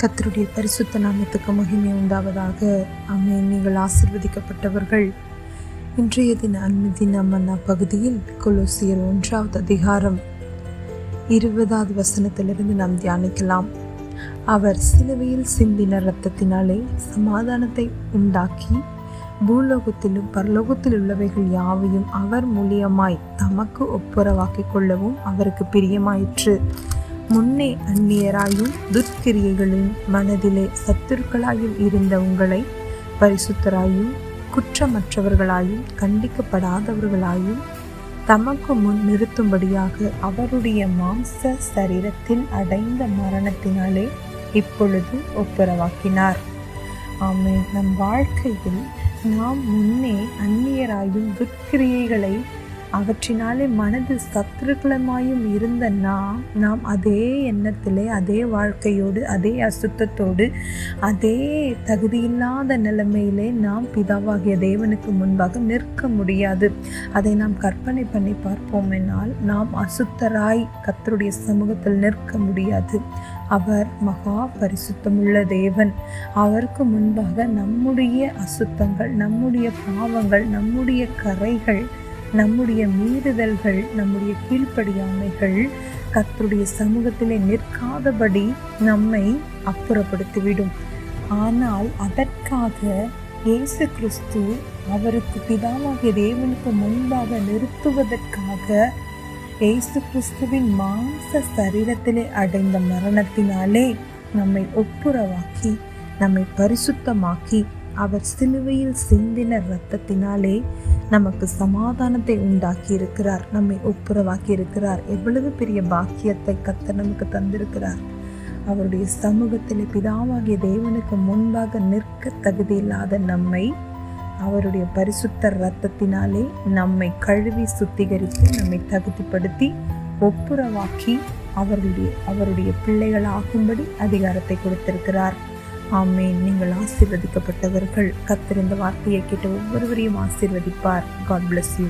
கர்த்தருடைய பரிசுத்த நாமத்துக்கு மகிமை உண்டாவதாக. ஆமென். நீங்கள் ஆசீர்வதிக்கப்பட்டவர்கள். இன்றைய தினம் பகுதியில் கொலோசியர் 1 அதிகாரம் 20 வசனத்திலிருந்து நாம் தியானிக்கலாம். அவர் சிலுவையில் சிந்தின இரத்தத்தினாலே சமாதானத்தை உண்டாக்கி பூலோகத்திலும் பரலோகத்தில் உள்ளவைகள் யாவையும் அவர் மூலியமாய் தமக்கு ஒப்புரவாக்கிக் கொள்ளவும் அவருக்கு பிரியமாயிற்று. முன்னே அந்நியராயும் துர்க்கிரியைகளின் மனதிலே சத்துருக்களாயும் இருந்த உங்களை பரிசுத்தராயும் குற்றமற்றவர்களாயும் கண்டிக்கப்படாதவர்களாயும் தமக்கு முன் நிறுத்தும்படியாக அவருடைய மாம்ச சரீரத்தில் அடைந்த மரணத்தினாலே இப்பொழுது ஒப்புரவாக்கினார். ஆமென். நம் வாழ்க்கையில் நாம் முன்னே அந்நியராயும் துர்க்கிரியைகளை அவற்றினாலே மனதில் சத்துருக்களமாயும் இருந்த நாம் அதே எண்ணத்திலே, அதே வாழ்க்கையோடு, அதே அசுத்தத்தோடு, அதே தகுதியில்லாத நிலைமையிலே நாம் பிதாவாகிய தேவனுக்கு முன்பாக நிற்க முடியாது. அதை நாம் கற்பனை பண்ணி பார்ப்போம் என்னால் நாம் அசுத்தராய் கர்த்தருடைய சமூகத்தில் நிற்க முடியாது. அவர் மகா பரிசுத்தமுள்ள தேவன். அவருக்கு முன்பாக நம்முடைய அசுத்தங்கள், நம்முடைய பாவங்கள், நம்முடைய கரைகள், நம்முடைய மீறுதல்கள், நம்முடைய கீழ்ப்படியாமைகள் கர்த்தருடைய சமூகத்திலே நிற்காதபடி நம்மை அப்புறப்படுத்திவிடும். ஆனால் அதற்காக இயேசு கிறிஸ்து அவருக்கு பிதாவாகிய தேவனுக்கு முன்பாக நிறுத்துவதற்காக இயேசு கிறிஸ்துவின் மாம்ச சரீரத்திலே அடைந்த மரணத்தினாலே நம்மை ஒப்புரவாக்கி, நம்மை பரிசுத்தமாக்கி, அவர் சிலுவையில் சிந்தின இரத்தத்தினாலே நமக்கு சமாதானத்தை உண்டாக்கி இருக்கிறார், நம்மை ஒப்புரவாக்கி இருக்கிறார். எவ்வளவு பெரிய பாக்கியத்தை கர்த்தர் நமக்கு தந்திருக்கிறார். அவருடைய சமூகத்திலே பிதாவாகிய தேவனுக்கு முன்பாக நிற்க தகுதியில்லாத நம்மை அவருடைய பரிசுத்த இரத்தத்தினாலே நம்மை கழுவி சுத்திகரித்து நம்மை தகுதிப்படுத்தி ஒப்புரவாக்கி அவருடைய பிள்ளைகளாகும்படி அதிகாரத்தை கொடுத்திருக்கிறார். ஆமென். நீங்கள் ஆசீர்வதிக்கப்பட்டவர்கள். கர்த்தர் இந்த வார்த்தையை கேட்ட ஒவ்வொருவரையும் ஆசீர்வதிப்பார். God bless you.